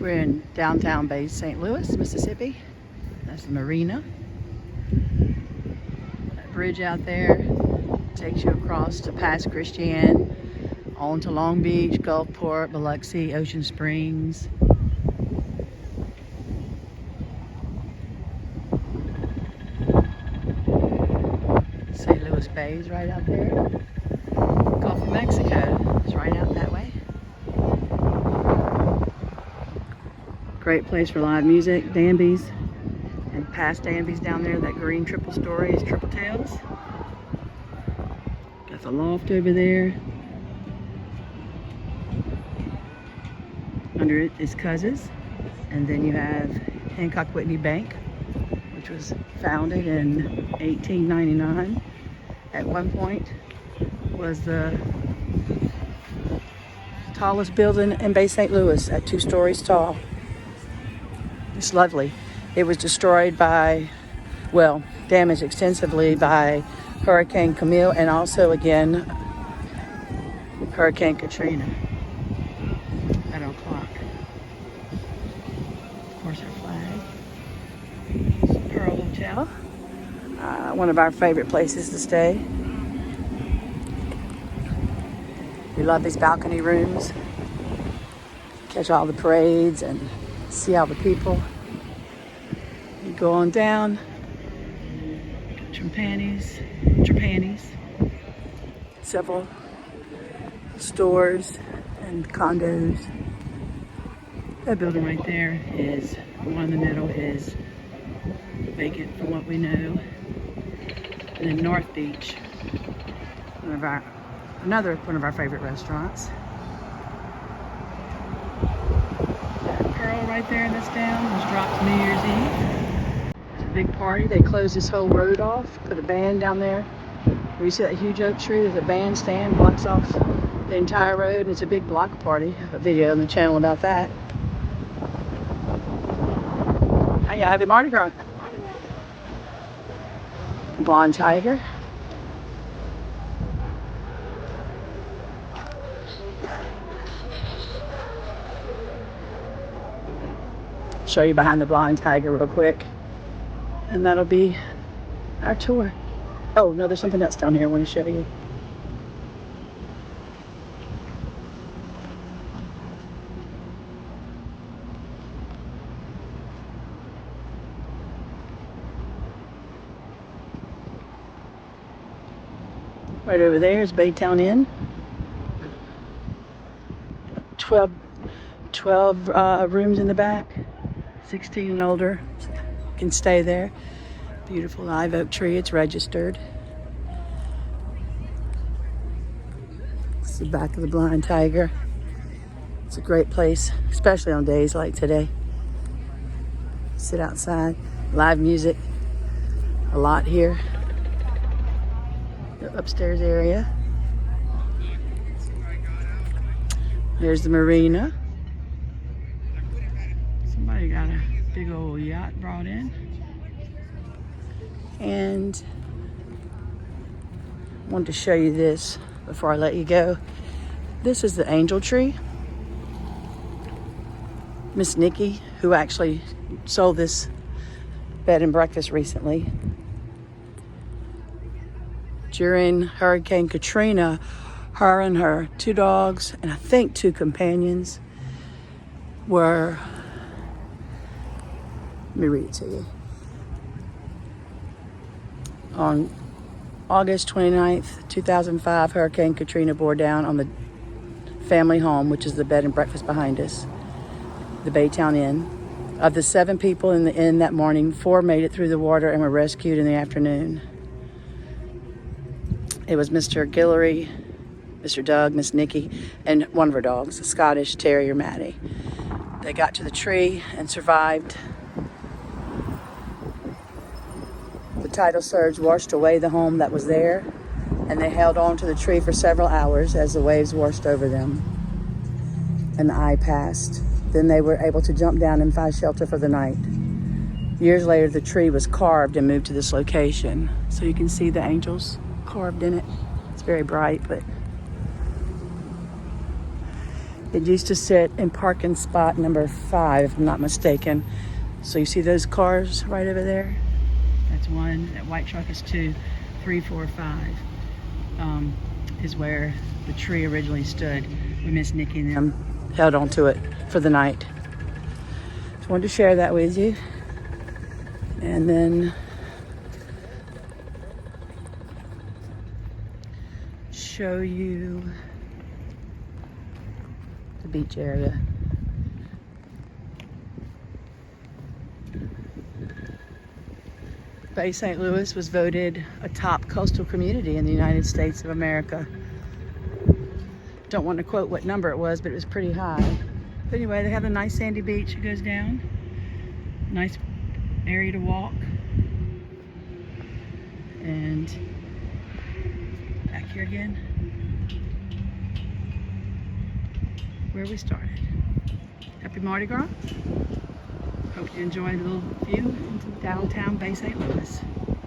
We're in downtown Bay St. Louis, Mississippi. That's the Marina. That bridge out there takes you across to Pass Christian, on to Long Beach, Gulfport, Biloxi, Ocean Springs. St. Louis Bay is right out there. Gulf of Mexico is right out that way. Great place for live music, Danby's, and past Danby's down there. That green triple story is Triple Tails. Got the loft over there. Under it is Cousins, and then you have Hancock Whitney Bank, which was founded in 1899. At one point was the tallest building in Bay St. Louis at 2 stories tall. It's lovely. It was destroyed by, well, damaged extensively by Hurricane Camille and also again Hurricane Katrina. At o'clock. Of course, our flag. Pearl Hotel. One of our favorite places to stay. We love these balcony rooms. Catch all the parades and see all the people. You go on down. Trapanies. Several stores and condos. That building right there is, the one in the middle is vacant from what we know. And then North Beach, another one of our favorite restaurants. That Pearl right there that's down was dropped New Year's Eve. It's a big party. They closed this whole road off, put a band down there. Where you see that huge oak tree, there's a bandstand, blocks off the entire road, and it's a big block party. I have a video on the channel about that. How you happy Mardi Gras? Blonde tiger. Show you behind the blind tiger real quick, and that'll be our tour. Oh no, there's something else down here I want to show you. Right over there is Baytown Inn. 12 rooms in the back. 16 and older can stay there. Beautiful live oak tree, it's registered. It's the back of the blind tiger. It's a great place, especially on days like today. Sit outside, live music, a lot here. The upstairs area. There's the Marina. Somebody got a big old yacht brought in. And I wanted to show you this before I let you go. This is the angel tree. Miss Nikki, who actually sold this bed and breakfast recently. During Hurricane Katrina, her and her 2 dogs, and I think 2 companions, were, let me read it to you. On August 29th, 2005, Hurricane Katrina bore down on the family home, which is the bed and breakfast behind us, the Baytown Inn. Of the 7 people in the inn that morning, 4 made it through the water and were rescued in the afternoon. It was Mr. Guillory, Mr. Doug, Miss Nikki, and one of her dogs, a Scottish Terrier Maddie. They got to the tree and survived. The tidal surge washed away the home that was there, and they held on to the tree for several hours as the waves washed over them. And the eye passed. Then they were able to jump down and find shelter for the night. Years later, the tree was carved and moved to this location. So you can see the angels carved in it. It's very bright, but It used to sit in parking spot number 5, if I'm not mistaken. So you see those cars right over there? That's 1. That white truck is 2. 3, 4, 5 is where the tree originally stood. We Miss Nikki and them held onto it for the night. Just wanted to share that with you. And then show you the beach area. Bay St. Louis was voted a top coastal community in the United States of America. Don't want to quote what number it was, but it was pretty high. But anyway, they have a nice sandy beach that goes down. Nice area to walk. And back here again, where we started. Happy Mardi Gras. Hope you enjoyed a little view into downtown Bay St. Louis.